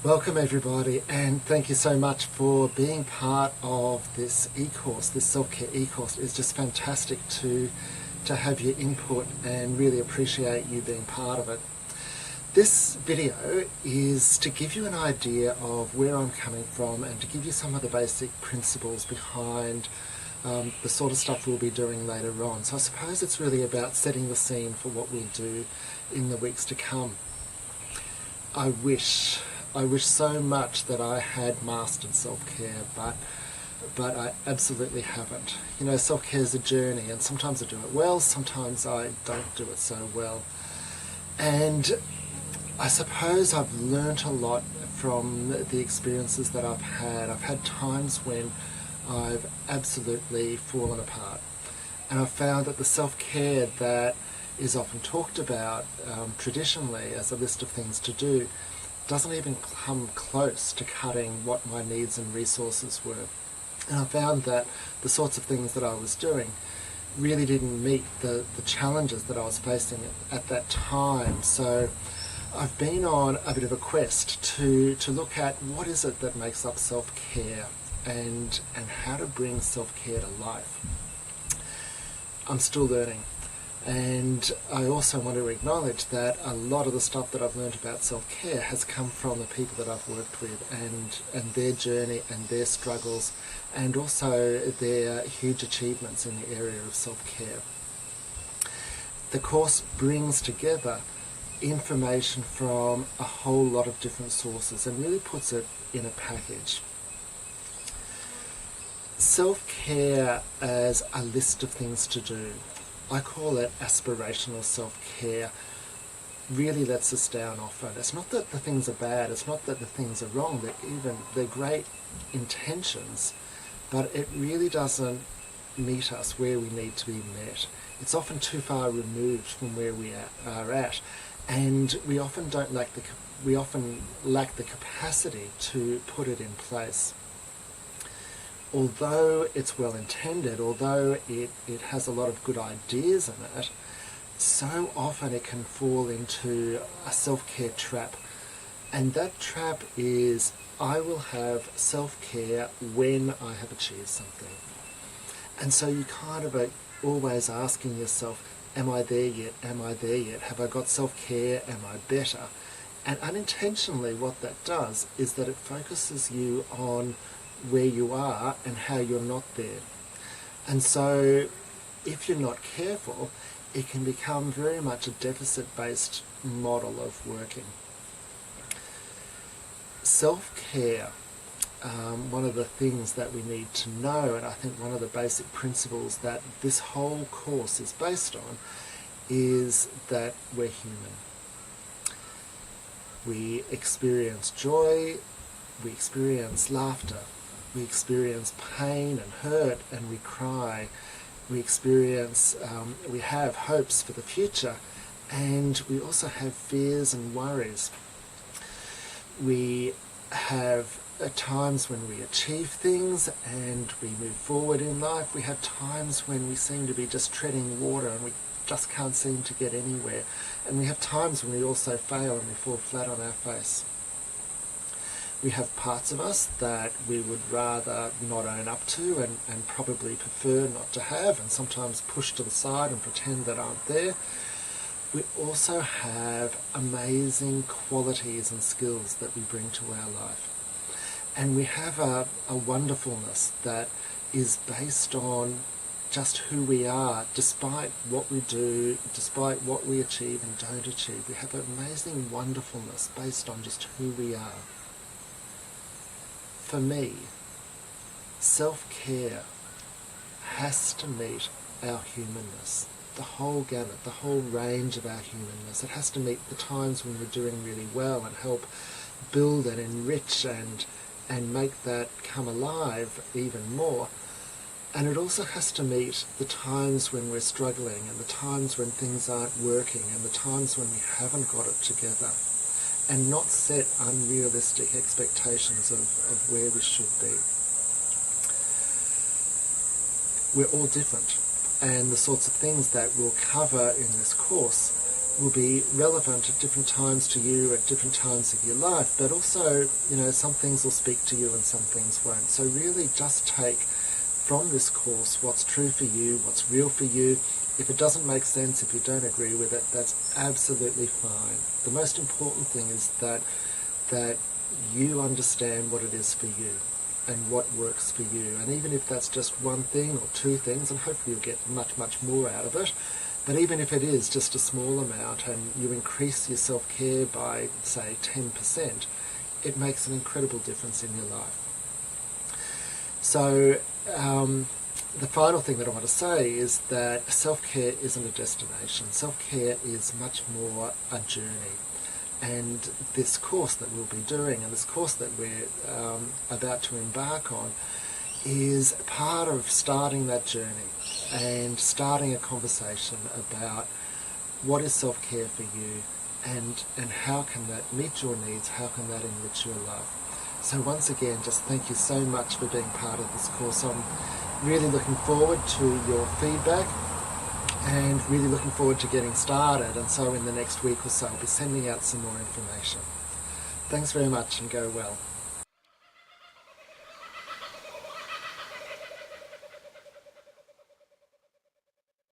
Welcome everybody, and thank you so much for being part of this e-course. This self-care e-course is just fantastic to have your input and really appreciate you being part of it. This video is to give you an idea of where I'm coming from and to give you some of the basic principles behind the sort of stuff we'll be doing later on. So I suppose it's really about setting the scene for what we'll do in the weeks to come. I wish so much that I had mastered self-care, but I absolutely haven't. You know, self-care is a journey, and sometimes I do it well, sometimes I don't do it so well. And I suppose I've learnt a lot from the experiences that I've had. I've had times when I've absolutely fallen apart, and I've found that the self-care that is often talked about traditionally as a list of things to do doesn't even come close to cutting what my needs and resources were. And I found that the sorts of things that I was doing really didn't meet the challenges that I was facing at that time. So I've been on a bit of a quest to look at what is it that makes up self-care and how to bring self-care to life. I'm still learning. And I also want to acknowledge that a lot of the stuff that I've learned about self-care has come from the people that I've worked with and their journey and their struggles, and also their huge achievements in the area of self-care. The course brings together information from a whole lot of different sources and really puts it in a package. Self-care as a list of things to do, I call it aspirational self-care, really lets us down often. It's not that the things are bad, it's not that the things are wrong, they're great intentions, but it really doesn't meet us where we need to be met. It's often too far removed from where we are at, and we often lack the capacity to put it in place. Although it's well intended, although it has a lot of good ideas in it, so often it can fall into a self-care trap. And that trap is, I will have self-care when I have achieved something. And so you kind of are always asking yourself, am I there yet? Am I there yet? Have I got self-care? Am I better? And unintentionally what that does is that it focuses you on where you are and how you're not there. And so if you're not careful, it can become very much a deficit-based model of working. Self-care, one of the things that we need to know, and I think one of the basic principles that this whole course is based on, is that we're human. We experience joy, we experience laughter, we experience pain and hurt, and we cry. We experience, we have hopes for the future, and we also have fears and worries. We have times when we achieve things and we move forward in life. We have times when we seem to be just treading water and we just can't seem to get anywhere. And we have times when we also fail and we fall flat on our face. We have parts of us that we would rather not own up to and probably prefer not to have, and sometimes push to the side and pretend that aren't there. We also have amazing qualities and skills that we bring to our life. And we have a wonderfulness that is based on just who we are, despite what we do, despite what we achieve and don't achieve. We have an amazing wonderfulness based on just who we are. For me, self-care has to meet our humanness, the whole gamut, the whole range of our humanness. It has to meet the times when we're doing really well and help build and enrich and make that come alive even more. And it also has to meet the times when we're struggling and the times when things aren't working and the times when we haven't got it together, and not set unrealistic expectations of where we should be. We're all different, and the sorts of things that we'll cover in this course will be relevant at different times to you at different times of your life, but also, you know, some things will speak to you and some things won't. So really just take from this course what's true for you, what's real for you. If it doesn't make sense, if you don't agree with it, that's absolutely fine. The most important thing is that you understand what it is for you and what works for you. And even if that's just one thing or two things, and hopefully you'll get much, much more out of it, but even if it is just a small amount and you increase your self-care by, say, 10%, it makes an incredible difference in your life. So the final thing that I want to say is that self-care isn't a destination. Self-care is much more a journey. And this course that we'll be doing and this course that we're about to embark on is part of starting that journey and starting a conversation about what is self-care for you and how can that meet your needs, how can that enrich your life. So once again, just thank you so much for being part of this course. I'm really looking forward to your feedback and really looking forward to getting started, and so in the next week or so I'll be sending out some more information. Thanks very much and go well.